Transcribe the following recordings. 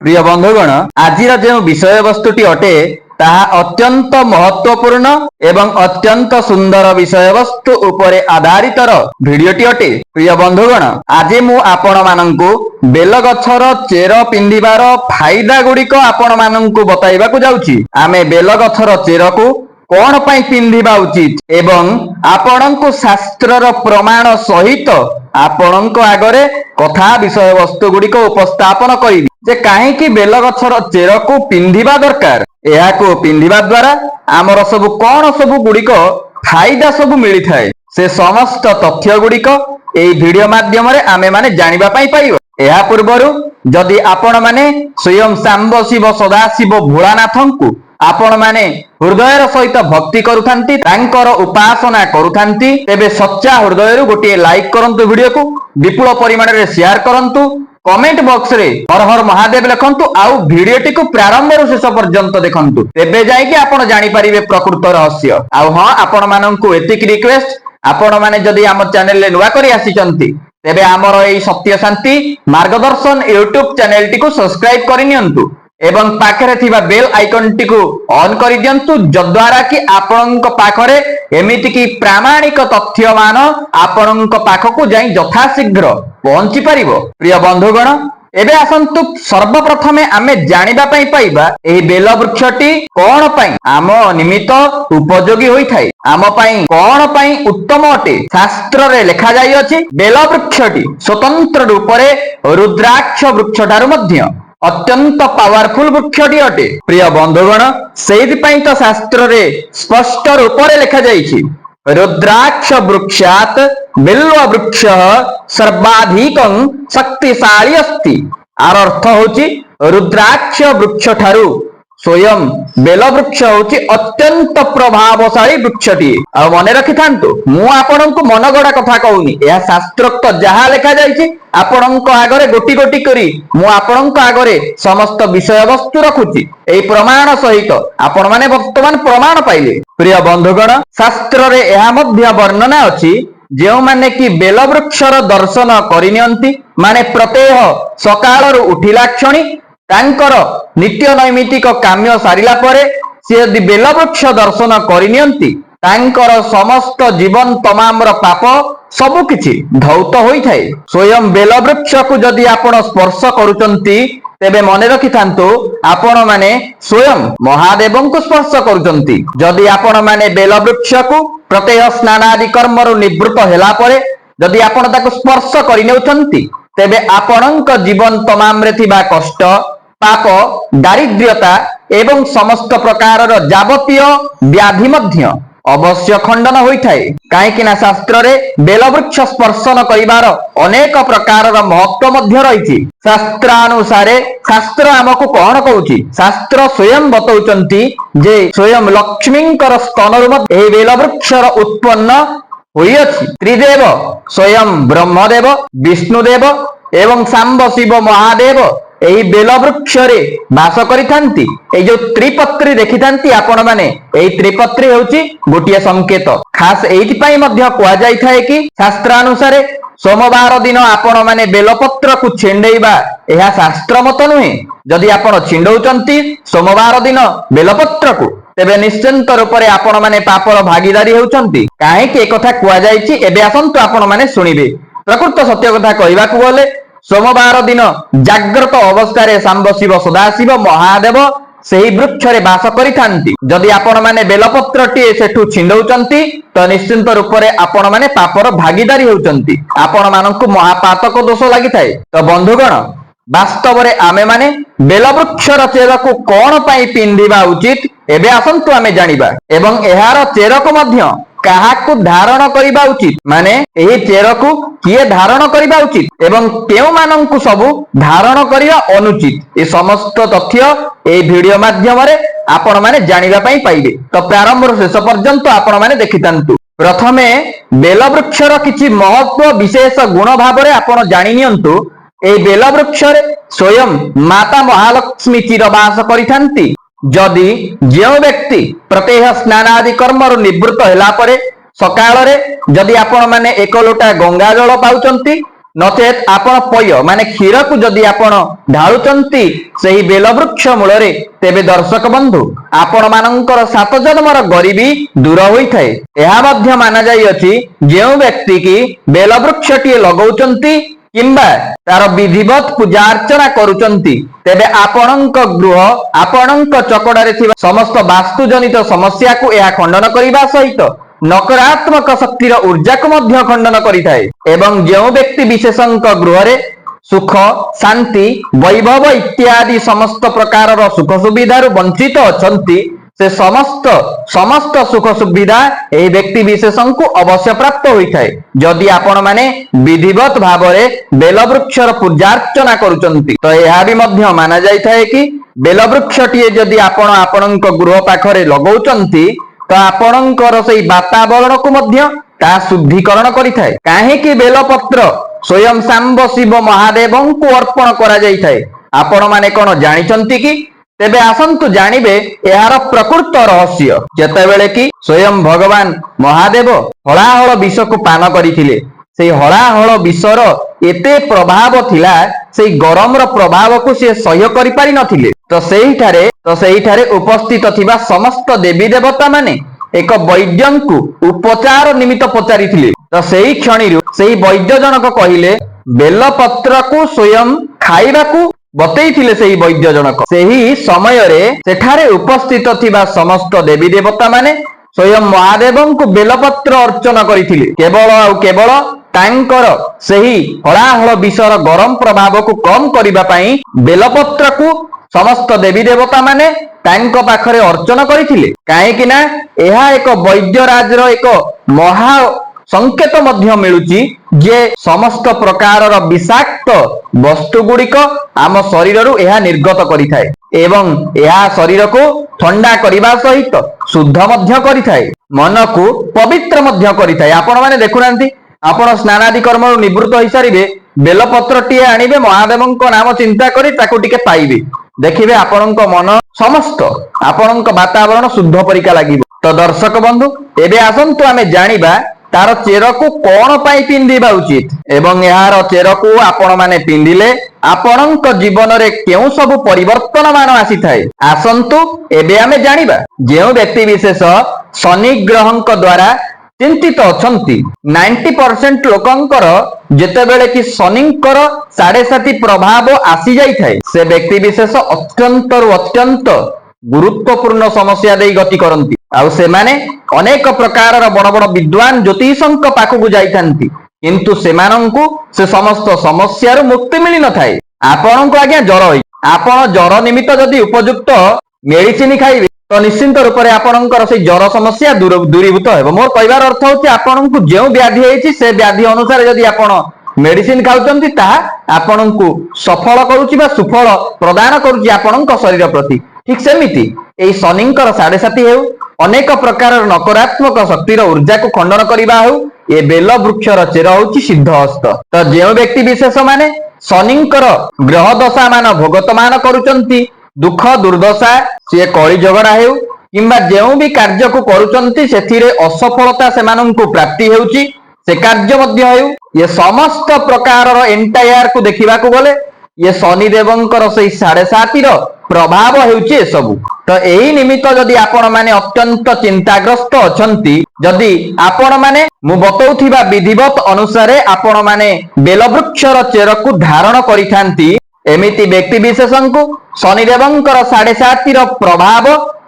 प्रिय बंधुगण आज जो विषय वस्तुटी अटे ताहा अत्यंत महत्वपूर्ण एवं अत्यंत सुंदर विषय वस्तु उपरे आधारित भिडियोटी अटे। प्रिय बंधुगण आज मु आपण मानंकु बेल गछर चेर पिंधिबार फायदा गुड़िक आपण मानंकु बताइबाकु जाउची। आमे बेल गछर चेर को कौन पाई पिंधिबा उचित एवं आपणंकु शास्त्रर प्रमाण सहित आपणंको आगरे कथा विषय वस्तु गुड़िक उपस्थापन करिबी जे काहेकि बेल गछर चेर को पिंधिबा दरकार, एहाको पिंधिबा द्वारा आमर सब कौन सब गुड़िक फायदा सब मिली थाए से समस्त तथ्य गुड़िक एई वीडियो माध्यम रे आमे माने जानिबा पाई पाइबो। एहा पूर्वरु जदि आपण माने स्वयं सांब शिव सदाशिव भोलानाथंकु आपण माने हृदयर सहित भक्ति करुथांती तांकर उपासना करुथांती तेबे सच्चा हृदयरु गोटे लाइक करंतु, वीडियो को विपुल परिमाण रे शेयर करंतु, कमेंट बॉक्स रे हर हर महादेव लिखंतु आउ वीडियोटी को प्रारंभ रु शेष पर्यंत देखंतु, तेबे जाई कि आपण जानि परिबे प्रकृत रहस्य। आउ हां आपण माननकु एतिक रिक्वेस्ट, आपण माने जदि हम चैनल ले नुवा करी आसीचंती तेबे हमर एई सत्य शांति मार्गदर्शन यूट्यूब चैनल टी को सब्सक्राइब करि नियंतु एवं पाखरे थिबा बेल आइकन टी को ऑन करि दियंतु जद्वारा कि आपनक पाखरे एमिति कि प्रामाणिक तथ्य मान आपनक पाखकु जाई यथाशीघ्र पहुंची परिबो। प्रिय बंधुगण एबे आसंतु सर्वप्रथमे आमे जानिबा पई पाइबा एही बेल वृक्षटी कोन पई आम निमित्त उपयोगी होई थाए, आम पई कोन पई उत्तम अटे। शास्त्र रे लिखा जाई अछि बेल वृक्षटी स्वतंत्र रूप रे रुद्राक्ष वृक्ष ठारु मध्य अत्यंत पावरफुल वृक्षटी अटे। प्रिय बंधुगण सेहि पई तो शास्त्र रे स्पष्ट रूप रे लिखा जाईछि रुद्राक्ष वृक्षात बिल्व वृक्ष सर्वाधिकं शक्तिशाली अस्ति। आर अर्थ होछि रुद्राक्ष वृक्ष ठारु स्वयं बेल वृक्ष होछि अत्यंत प्रभावशाली वृक्षटी। आ मने रखि थांतु मु आपनकु मनगडा कथा कहूनी, एहा शास्त्रोक्त जहा लिखा जाईछि आपनक आगरे गोटी गोटी करी मु आपनक आगरे समस्त विषय वस्तु रखुछि एई प्रमाण सहित आपण माने वर्तमान प्रमाण पाइले। प्रिय बंधुगण शास्त्र रे एहा मध्य वर्णना अछि जेउ माने कि बेल वृक्षर दर्शन करिनियंती माने प्रत्यह सकाळ रु उठिला क्षणी तांकर नित्य नैमितिक काम्य सारिला परे से यदि बेल वृक्ष दर्शन करिनियंती तांकर समस्त जीवन तमाम पाप सबु किछि धौत होई थाए। स्वयं बेल वृक्ष को जदि आपण स्पर्श करूचंती तेबे मने रखि थांतु आपण माने स्वयं महादेव को स्पर्श करूचंती। जदि आपण माने बेल वृक्ष को प्रत्यह स्नान आदि कर्म रु निवृत्त हेला परे जदि आपण ताको स्पर्श करिनेउचंती तेबे आपणक जीवन तमाम रे थिबा कष्ट पाप दारिद्र्यता एवं समस्त प्रकार जावतीय व्याधि मध्य अवश्य खंडन होई थाए। काहेकि ना शास्त्र रे बेल वृक्ष स्पर्शन करिवार अनेक प्रकार महत्व मध्य रहिछि। शास्त्रानुसारे शास्त्र आमको कोन कहूछि, शास्त्र स्वयं बतौचंती जे स्वयं लक्ष्मींकर स्तनरु मध्य एही बेल वृक्षर उत्पन्न होई अछि। त्रिदेव स्वयं ब्रह्मदेव विष्णुदेव एवं सांब शिव महादेव एही बेल वृक्ष रे वास करिथांती। एई जो त्रिपत्री देखिथांती आपण माने एई त्रिपत्री हेउची गोटिया संकेत। खास एइति पई मध्य कुआ जाई थाए कि शास्त्रानुसारे सोमवार दिन आपण माने बेलपत्र को छिंडेइबा एहा शास्त्र मत नुहे। जदि आपण छिंडौचंती सोमवार दिन बेलपत्र को तेबे निश्चिंत रूप रे आपण माने पापर भागीदारी हेउचंती। काहे कि एकथा कुआ जाईछि एबे आसंतु आपण माने सुनिबे। प्रकृत सत्य कथा कहिबाकू गले सोमवार दिन जाग्रत अवस्था रे सांब शिव सदाशिव महादेव सेही वृक्ष रे वास करिथांती। जदि आपण माने बेलपत्रटी सेठु छिंडौचंती तो निश्चिंत रूप रे आपण माने पापर भागीदारी हेउचंती, आपण मानकु महापातक दोष लागि थाए। तो बंधुगण वास्तव रे आमे माने बेल वृक्षर चेर को कोन पाई पिंधिबा उचित एबे आसंतु आमे जानिबा एवं एहार चेर को मध्य काहाकु धारण करिबा उचित, माने एही चेर को किए धारण करिबा उचित एवं केउ मानंकु सबु धारण करिबा अनुचित ए समस्त तथ्य ए वीडियो माध्यम रे आपण माने जानिबा पई पाइबे। तो प्रारंभ रु शेष पर्यंत आपण माने देखितांतु। प्रथमे बेल वृक्षर किछि महत्व विशेष गुण भाव रे आपण जानि नियंतु। ए बेल वृक्ष रे स्वयं माता महालक्ष्मी चिरवास करिथांती। जदि जो व्यक्ति प्रत्यह स्नान आदि कर्म निवृत्त होला परे सकाळ रे जदि आपण माने एक लोटा गंगा जल पाउचंती नचेत आपण पय माने क्षीर को जदि आपण ढाळुचंती सही बेलवृक्ष मूलरे तेबे दर्शक बंधु आपण मानकर 7 जन्मर गरीबी दूर होइथाय। एहा मध्य माना जाई अछि जेउ व्यक्ति की बेलवृक्षटीए लगौचंती किंबा तार विधिवत पूजा अर्चना करुचंती तेबे आपणक गृह आपणक चकड़ारे थिबा समस्त वास्तु जनित समस्या को एहा खंडन करिबा सहित नकारात्मक शक्तिर ऊर्जा को मध्य खंडन करिथाय। एवं जेउ व्यक्ति विशेषंक गृह रे सुख शांति वैभव इत्यादि समस्त प्रकार सुख सुविधा वंचित अछंती से समस्त सुख सुविधा एही व्यक्ति विशेषण को अवश्य प्राप्त होइथाय जदि आपण माने विधिवत भावरे बेलवृक्षर पूजार्चना करुचंती। तो यह भी मध्य माना जाइथाय कि बेलवृक्षटीए जदि आपण आपणक गृह पाखरे लगौचंती तो आपणकर सेई वातावरण को मध्य ता शुद्धिकरण करिथाय। काहेकि बेलपत्र स्वयं सांब शिव महादेवं को अर्पण करा जाइथाय। आपण माने कोन जानिचंती कि तेबे आसंतु जानिबे एहार प्रकृत रहस्य। जेतेबेले कि स्वयं भगवान महादेव हलाहल विष को पान करिथिले सेई हलाहल विषर एते प्रभाव थिला सेई गरमर प्रभाव को से सह्य करि पारि नथिले। तो सेहिठारे उपस्थित थिबा समस्त देवी देवता माने एक वैद्यंकु उपचार निमित्त पचारिथिले। तो सेही क्षणिरु सेही वैद्य जनक कहिले बेलपत्र को स्वयं खाइबाकू बतैथिले सेही वैद्य जनक। सेही समय रे सेठारे उपस्थित थिबा समस्त देवी देवता माने स्वयं महादेवं को बेलपत्र अर्चना करिथिले। केवल तांकर सेही हलाहल विषर गरम प्रभाव को कम करिबा पई बेलपत्र को समस्त देवी देवता माने तांको पाखरे अर्चना करिथिले। काहेकि ना एहा एक वैद्यराजर एक महा संकेत मध्य मिलुची जे समस्त प्रकार विषाक्त वस्तु गुड़िक आम शरीर एहा निर्गत करिथाय एवं एहा शरीर को ठंडा करिबा सहित शुद्ध मध्य करिथाय मन को पवित्र मध्य करिथाय। आपण माने देखुनांती आपण स्नानादि कर्म निवृत्त होई सारिबे बेलपत्र टिए आनिबे महादेवंक नाम चिंता करी ताकू टिके पाइबे देखिबे आपणक मन समस्त आपणक वातावरण शुद्ध परिका लागिबो। तो दर्शक बंधु एबे आसंतु आमे जानिबा तार चेर को कौन पाई पिंधिबा उचित एवं यार चेर को आपण माने पिंधिले आपणक जीवन रे केउ सब परिवर्तन मान आसी थाए। आसंतु एबे आमे जानिबा जेउ व्यक्ति विशेष शनि ग्रहंक द्वारा चिंतित अछंती 90% लोकंकर जेतेबेले कि शनिंकर 7.5 प्रभाव आसी जाई थाए से व्यक्ति विशेष अत्यंत गुरुत्वपूर्ण समस्या देई गति करंती आउ से माने अनेक प्रकार बड़ बड़ विद्वान ज्योतिषंक पाखकु जाइथांती किंतु सेमानंकु से समस्त समस्या रो मुक्ति मिली न थाए। आपनंकु आज्ञा ज्वर होई आपण ज्वर निमित्त जदि उपयुक्त मेडिसिन खाइबे तो निश्चिंत रूप से आपणकर से ज्वर समस्या दूरीभूत हेबो। मोर कहबार अर्थ होछि आपणंकु जेउ व्याधि हेछि से व्याधि अनुसार जदि आपण मेडिसिन खाउचंती ताहा आपणंकु सफल करूछि बा सुफल प्रदान करूछि आपणंक शरीर प्रति। ठीक सेमिति एई शनिंकर 7.5 हेउ अनेक प्रकार नकारात्मक शक्तिर ऊर्जा को खंडन करिबा हेउ ए बेल वृक्षर चेर होछि सिद्ध हस्त। तो जेउ व्यक्ति विशेष माने शनिंकर ग्रह दशा मान भोगतमान करूचंती दुख दुर्दशा से कଳି झगड़ा हेउ किंबा जेउ भी कार्य को करूचंती सेथिरे असफलता सेमानंकु प्राप्ति हेउची से कार्य मध्य हेउ ये समस्त प्रकार एंटायर को देखिबा को गले ये शनि देवंकर से 7.5 प्रभाव हेउची ए सब। तो एही निमित्त जदि आपण माने अत्यंत चिंताग्रस्त अछंती जदि आपण माने मु बतौथिबा विधिवत अनुसारे आपण माने बेलवृक्षर चेर को धारण करिथांती एमिति व्यक्ति विशेषंकु शनिदेवंकर 7.5 प्रभाव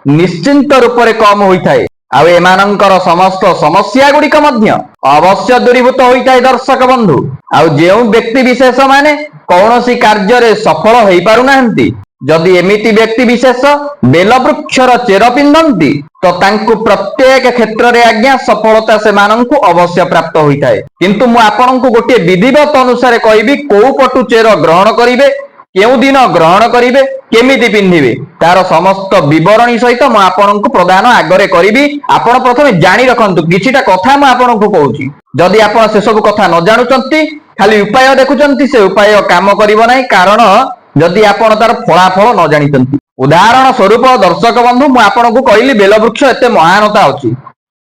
निश्चिंत रूप से कम होइथाय आउ एमानंकर समस्त समस्या गुड़िक मध्य अवश्य दूरीभूत होइथाय। दर्शक बंधु आउ जेउ व्यक्ति विशेष माने कौनसी कार्य रे सफल होई पारु नाहंती जदि एमिति व्यक्ति विशेष बेलवृक्षर चेर पिंधंती तो तांकु प्रत्येक क्षेत्र रे आज्ञा सफलता सेमानंकु अवश्य प्राप्त होइथाय। किंतु मु आपनंकु गोटे विधिवत अनुसार कहबी को पटु चेर ग्रहण करिवे केउ दिन ग्रहण करिवे केमिति पिंधिवे तार समस्त विवरणी सहित मु आपनंकु प्रदान आगरे करिवी। आपण प्रथमे जानि रखंतु किछिटा कथा मु आपनंकु कहूची जदि आपण से सब कथा न जानुचंती खाली उपाय देखुचंती से उपाय काम करिवो नै कारण जदि आपण तार फलाफल न जानिचंती। उदाहरण स्वरूप दर्शक बंधु मु आपनकु कहली बेलवृक्ष एते महानता अछि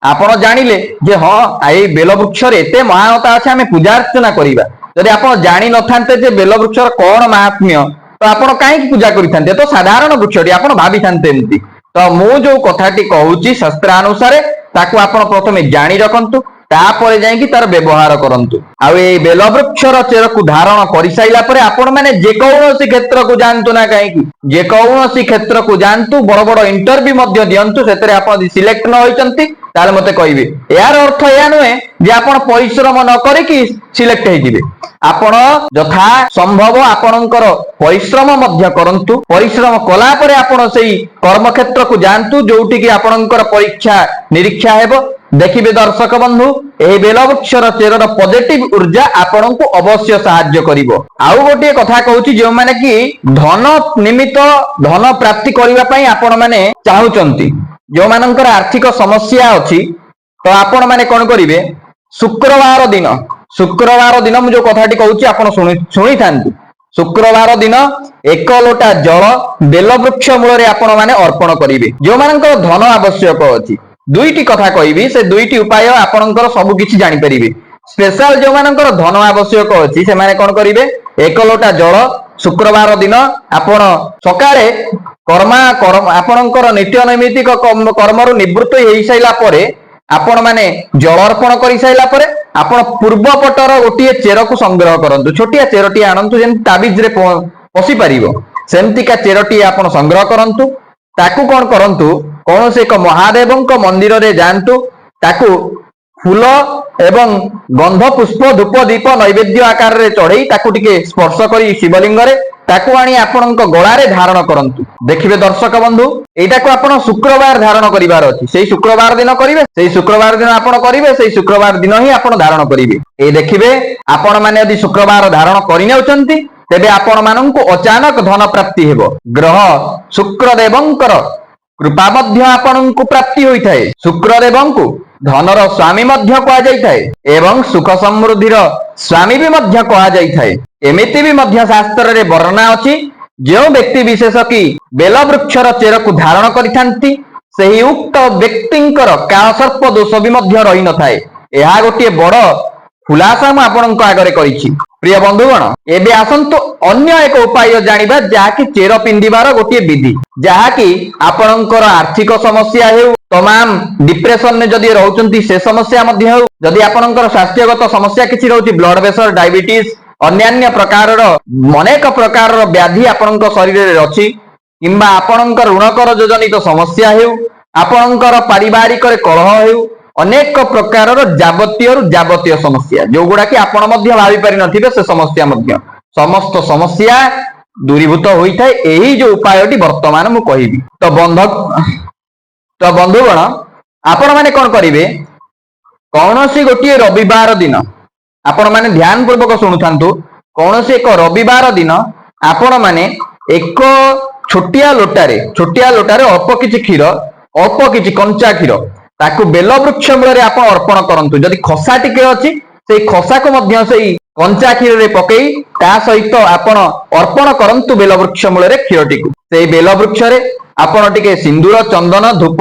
आपण जानिले जे हां एई बेलवृक्ष रे एते महानता अछि आमे पूजा अर्चना करिबा ଯଦି ଆପଣ ଜାଣି ନଥାନ୍ତେ ଯେ ବେଲ ବୃକ୍ଷର କଣ ମାହାତ୍ମ୍ୟ ତ ଆପଣ କାହିଁକି ପୂଜା କରିଥାନ୍ତେ? ତ ସାଧାରଣ ବୃକ୍ଷଟି ଆପଣ ଭାବିଥାନ୍ତେ ଏମିତି। ତ ମୁଁ ଯୋଉ କଥାଟି କହୁଛି ଶାସ୍ତ୍ରାନୁସାରେ ତାକୁ ଆପଣ ପ୍ରଥମେ ଜାଣି ରଖନ୍ତୁ, ତାପରେ ଯାଇକି ତାର ବ୍ୟବହାର କରନ୍ତୁ। ଆଉ ଏଇ ବେଲ ବୃକ୍ଷର ଚେରକୁ ଧାରଣ କରିସାରିଲା ପରେ ଆପଣ ମାନେ ଯେକୌଣସି କ୍ଷେତ୍ରକୁ ଯାଆନ୍ତୁ ନା କାହିଁକି, ଯେକୌଣସି କ୍ଷେତ୍ରକୁ ଯାଆନ୍ତୁ, ବଡ ବଡ ଇଣ୍ଟରଭ୍ୟୁ ମଧ୍ୟ ଦିଅନ୍ତୁ, ସେଥିରେ ଆପଣ ଯଦି ସିଲେକ୍ଟ ନ ହୋଇଛନ୍ତି ତାହେଲେ ମତେ କହିବେ। ଏହାର ଅର୍ଥ ଏହା ନୁହେଁ ଯେ ଆପଣ ପରିଶ୍ରମ ନ କରିକି ସିଲେକ୍ଟ ହେଇଯିବେ। ଆପଣ ଯଥା ସମ୍ଭବ ଆପଣଙ୍କର ପରିଶ୍ରମ ମଧ୍ୟ କରନ୍ତୁ। ପରିଶ୍ରମ କଲା ପରେ ଆପଣ ସେଇ କର୍ମକ୍ଷେତ୍ରକୁ ଯାଆନ୍ତୁ ଯୋଉଠିକି ଆପଣଙ୍କର ପରୀକ୍ଷା ନିରୀକ୍ଷା ହେବ। ଦେଖିବେ ଦର୍ଶକ ବନ୍ଧୁ, ଏହି ବେଲବୃକ୍ଷର ଚେରର ପଜିଟିଭ ଉର୍ଜା ଆପଣଙ୍କୁ ଅବଶ୍ୟ ସାହାଯ୍ୟ କରିବ। ଆଉ ଗୋଟିଏ କଥା କହୁଛି, ଯେଉଁମାନେ କି ଧନ ନିମିତ୍ତ ଧନ ପ୍ରାପ୍ତି କରିବା ପାଇଁ ଆପଣ ମାନେ ଚାହୁଁଛନ୍ତି, ଯେଉଁମାନଙ୍କର ଆର୍ଥିକ ସମସ୍ୟା ଅଛି, ତ ଆପଣ ମାନେ କଣ କରିବେ, ଶୁକ୍ରବାର ଦିନ ମୁଁ ଯୋଉ କଥାଟି କହୁଛି ଆପଣ ଶୁଣିଥାନ୍ତି। ଶୁକ୍ରବାର ଦିନ 1 ଲୋଟା ଜଳ ବେଲବୃକ୍ଷ ମୂଳରେ ଆପଣ ମାନେ ଅର୍ପଣ କରିବେ। ଯେଉଁମାନଙ୍କର ଧନ ଆବଶ୍ୟକ ଅଛି, ଦୁଇଟି କଥା କହିବି, ସେ ଦୁଇଟି ଉପାୟ ଆପଣଙ୍କର ସବୁ କିଛି ଜାଣିପାରିବେ। ସ୍ପେଶାଲ ଯୋଉମାନଙ୍କର ଧନ ଆବଶ୍ୟକ ଅଛି ସେମାନେ କଣ କରିବେ, 1 ଲୋଟା ଜଳ ଶୁକ୍ରବାର ଦିନ ଆପଣ ସକାଳେ ଆପଣଙ୍କର ନିତ୍ୟ ନୈମିତିକ କର୍ମରୁ ନିବୃତ୍ତ ହେଇସାରିଲା ପରେ ଆପଣ ମାନେ ଜଳ ଅର୍ପଣ କରିସାରିଲା ପରେ ଆପଣ ପୂର୍ବ ପଟର ଗୋଟିଏ ଚେରକୁ ସଂଗ୍ରହ କରନ୍ତୁ। ଛୋଟିଆ ଚେରଟିଏ ଆଣନ୍ତୁ, ଯେମିତି ତାବିଜରେ ପଶି ପାରିବ, ସେମିତିକା ଚେରଟିଏ ଆପଣ ସଂଗ୍ରହ କରନ୍ତୁ। ତାକୁ କଣ କରନ୍ତୁ, କୌଣସି ଏକ ମହାଦେବଙ୍କ ମନ୍ଦିରରେ ଯାଆନ୍ତୁ, ତାକୁ ଫୁଲ ଏବଂ ଗନ୍ଧ ପୁଷ୍ପ ଧୂପ ଦୀପ ନୈବେଦ୍ୟ ଆକାରରେ ଚଢେଇ ତାକୁ ଟିକେ ସ୍ପର୍ଶ କରି ଶିବଲିଙ୍ଗରେ ତାକୁ ଆଣି ଆପଣଙ୍କ ଗଳାରେ ଧାରଣ କରନ୍ତୁ। ଦେଖିବେ ଦର୍ଶକ ବନ୍ଧୁ, ଏଇଟାକୁ ଆପଣ ଶୁକ୍ରବାର ଧାରଣ କରିବାର ଅଛି। ସେଇ ଶୁକ୍ରବାର ଦିନ କରିବେ, ସେଇ ଶୁକ୍ରବାର ଦିନ ଆପଣ କରିବେ, ସେଇ ଶୁକ୍ରବାର ଦିନ ହିଁ ଆପଣ ଧାରଣ କରିବେ। ଏଇ ଦେଖିବେ ଆପଣ ମାନେ ଯଦି ଶୁକ୍ରବାର ଧାରଣ କରିନେଉଛନ୍ତି, ତେବେ ଆପଣ ମାନଙ୍କୁ ଅଚାନକ ଧନ ପ୍ରାପ୍ତି ହେବ। ଗ୍ରହ ଶୁକ୍ରଦେବଙ୍କର କୃପା ମଧ୍ୟ ଆପଣଙ୍କୁ ପ୍ରାପ୍ତି ହୋଇଥାଏ। ଶୁକ୍ରଦେବଙ୍କୁ ଧନର ସ୍ୱାମୀ ମଧ୍ୟ କୁହାଯାଇଥାଏ ଏବଂ ସୁଖ ସମୃଦ୍ଧିର ସ୍ୱାମୀ ବି ମଧ୍ୟ କୁହାଯାଇଥାଏ। ଏମିତି ବି ମଧ୍ୟ ଶାସ୍ତ୍ରରେ ବର୍ଣ୍ଣନା ଅଛି, ଯେଉଁ ବ୍ୟକ୍ତି ବିଶେଷ କି ବେଲ ବୃକ୍ଷର ଚେରକୁ ଧାରଣ କରିଥାନ୍ତି, ସେହି ଉକ୍ତ ବ୍ୟକ୍ତିଙ୍କର କାଳସର୍ପ ଦୋଷ ବି ମଧ୍ୟ ରହିନଥାଏ। ଏହା ଗୋଟିଏ ବଡ ଖୁଲାସା ମୁଁ ଆପଣଙ୍କ ଆଗରେ କରିଛି। ପ୍ରିୟ ବନ୍ଧୁଗଣ, ଏବେ ଆସନ୍ତୁ ଅନ୍ୟ ଏକ ଉପାୟ ଜାଣିବା, ଯାହାକି ଚେର ପିନ୍ଧିବାର ଗୋଟିଏ ବିଧି, ଯାହାକି ଆପଣଙ୍କର ଆର୍ଥିକ ସମସ୍ୟା ହେଉ, ତମାମ ଡିପ୍ରେସନରେ ଯଦି ରହୁଛନ୍ତି ସେ ସମସ୍ୟା ମଧ୍ୟ ହେଉ, ଯଦି ଆପଣଙ୍କର ସ୍ୱାସ୍ଥ୍ୟଗତ ସମସ୍ୟା କିଛି ରହୁଛି, ବ୍ଲଡ ପ୍ରେସର, ଡାଇବେଟିସ, ଅନ୍ୟାନ୍ୟ ପ୍ରକାରର ଅନେକ ପ୍ରକାରର ବ୍ୟାଧି ଆପଣଙ୍କ ଶରୀରରେ ଅଛି, କିମ୍ବା ଆପଣଙ୍କର ଋଣକର ଯୋଜନିତ ସମସ୍ୟା ହେଉ, ଆପଣଙ୍କର ପାରିବାରିକରେ କଳହ ହେଉ, ଅନେକ ପ୍ରକାରର ଯାବତୀୟ ସମସ୍ୟା, ଯୋଉଗୁଡା କି ଆପଣ ମଧ୍ୟ ଭାବି ପାରିନଥିବେ, ସେ ସମସ୍ୟା ମଧ୍ୟ ସମସ୍ତ ସମସ୍ୟା ଦୂରୀଭୂତ ହୋଇଥାଏ ଏହି ଯୋଉ ଉପାୟଟି ବର୍ତ୍ତମାନ ମୁଁ କହିବି। ତ ବନ୍ଧୁଗଣ, ଆପଣ ମାନେ କଣ କରିବେ, କୌଣସି ଗୋଟିଏ ରବିବାର ଦିନ ଆପଣ ମାନେ ଧ୍ୟାନ ପୂର୍ବକ ଶୁଣୁଥାନ୍ତୁ, କୌଣସି ଏକ ରବିବାର ଦିନ ଆପଣ ମାନେ ଏକ ଛୋଟିଆ ଲୋଟାରେ ଅଳ୍ପ କିଛି କ୍ଷୀର, ଅଳ୍ପ କିଛି କଞ୍ଚା କ୍ଷୀର, ତାକୁ ବେଲ ବୃକ୍ଷ ମୂଳରେ ଆପଣ ଅର୍ପଣ କରନ୍ତୁ। ଯଦି ଖସା ଟିକେ ଅଛି, ସେଇ ଖସାକୁ ମଧ୍ୟ ସେଇ କଞ୍ଚା କ୍ଷୀରରେ ପକେଇ ତା ସହିତ ଆପଣ ଅର୍ପଣ କରନ୍ତୁ ବେଲ ବୃକ୍ଷ ମୂଳରେ କ୍ଷୀରଟିକୁ। ସେଇ ବେଲ ବୃକ୍ଷରେ ଆପଣ ଟିକେ ସିନ୍ଦୁର, ଚନ୍ଦନ, ଧୂପ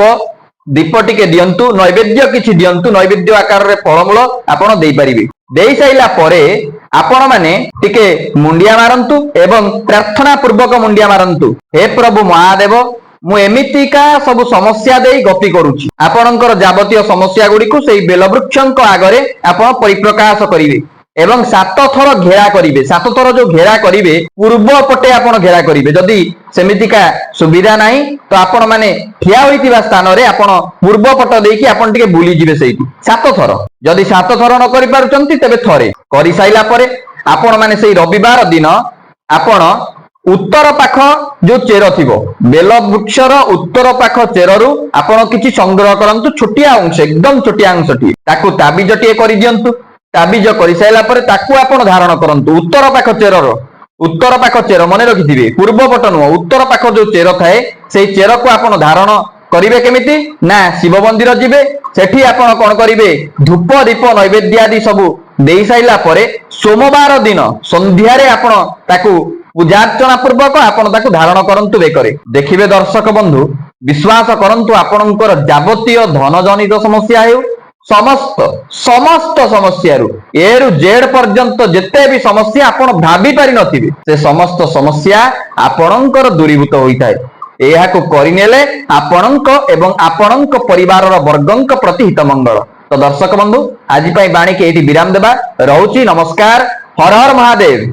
ଦୀପ ଟିକେ ଦିଅନ୍ତୁ, ନୈବେଦ୍ୟ କିଛି ଦିଅନ୍ତୁ, ନୈବେଦ୍ୟ ଆକାରରେ ଫଳମୂଳ ଆପଣ ଦେଇପାରିବେ। ଦେଇ ସାରିଲା ପରେ ଆପଣ ମାନେ ଟିକେ ମୁଣ୍ଡିଆ ମାରନ୍ତୁ ଏବଂ ପ୍ରାର୍ଥନା ପୂର୍ବକ ମୁଣ୍ଡିଆ ମାରନ୍ତୁ, ହେ ପ୍ରଭୁ ମହାଦେବ, ମୁଁ ଏମିତିକା ସବୁ ସମସ୍ୟା ଦେଇ ଗତି କରୁଛି। ଆପଣଙ୍କର ଯାବତୀୟ ସମସ୍ୟା ଗୁଡିକୁ ସେଇ ବେଲବୃକ୍ଷଙ୍କ ଆଗରେ ଆପଣ ପରିପ୍ରକାଶ କରିବେ ଏବଂ 7 ଥର ଘେରା କରିବେ। 7 ଥର ଯୋଉ ଘେରା କରିବେ, ପୂର୍ବ ପଟେ ଆପଣ ଘେରା କରିବେ। ଯଦି ସେମିତିକା ସୁବିଧା ନାହିଁ ତ ଆପଣ ମାନେ ଠିଆ ହୋଇଥିବା ସ୍ଥାନରେ ଆପଣ ପୂର୍ବ ପଟ ଦେଇକି ଆପଣ ଟିକେ ବୁଲିଯିବେ ସେଇଠି 7 ଥର। ଯଦି 7 ଥର ନ କରିପାରୁଛନ୍ତି ତେବେ ଥରେ କରିସାରିଲା ପରେ ଆପଣ ମାନେ ସେଇ ରବିବାର ଦିନ ଆପଣ ଉତ୍ତର ପାଖ ଯୋଉ ଚେର ଥିବ, ବେଲ ବୃକ୍ଷର ଉତ୍ତର ପାଖ ଚେରରୁ ଆପଣ କିଛି ସଂଗ୍ରହ କରନ୍ତୁ, ଛୋଟିଆ ଅଂଶ, ଏକଦମ ଛୋଟିଆ ଅଂଶଟିଏ, ତାକୁ ତାବିଜଟିଏ କରିଦିଅନ୍ତୁ। ତାବିଜ କରିସାରିଲା ପରେ ତାକୁ ଆପଣ ଧାରଣ କରନ୍ତୁ। ଉତ୍ତର ପାଖ ଚେର ମନେ ରଖିଥିବେ, ପୂର୍ବ ପଟ ନୁହଁ, ଉତ୍ତର ପାଖ ଯୋଉ ଚେର ଥାଏ, ସେଇ ଚେରକୁ ଆପଣ ଧାରଣ କରିବେ କେମିତି ନା, ଶିବ ମନ୍ଦିର ଯିବେ, ସେଠି ଆପଣ କଣ କରିବେ, ଧୂପ ଦୀପ ନୈବେଦ୍ୟ ଆଦି ସବୁ ଦେଇ ସାରିଲା ପରେ ସୋମବାର ଦିନ ସନ୍ଧ୍ୟାରେ ଆପଣ ତାକୁ ପୂଜାର୍ଚ୍ଚନା ପୂର୍ବକ ଆପଣ ତାକୁ ଧାରଣ କରନ୍ତୁ ବେକରେ। ଦେଖିବେ ଦର୍ଶକ ବନ୍ଧୁ, ବିଶ୍ୱାସ କରନ୍ତୁ, ଆପଣଙ୍କର ଯାବତୀୟ ଧନ ଜନିତ ସମସ୍ୟା ହେଉ, समस्त समस्त समस्या ए रु जेड पर्यंत जिते भी समस्या आपण भाभी पारि नथिबे से समस्त समस्या आपणकर दूरीभूत होता है। यहाकू करिनेले आपणक एवं आपणक परिवार वर्गंक प्रति हित मंगल। तो दर्शक बंधु आज बाणी के विराम देबा। रहुची नमस्कार। हर हर महादेव।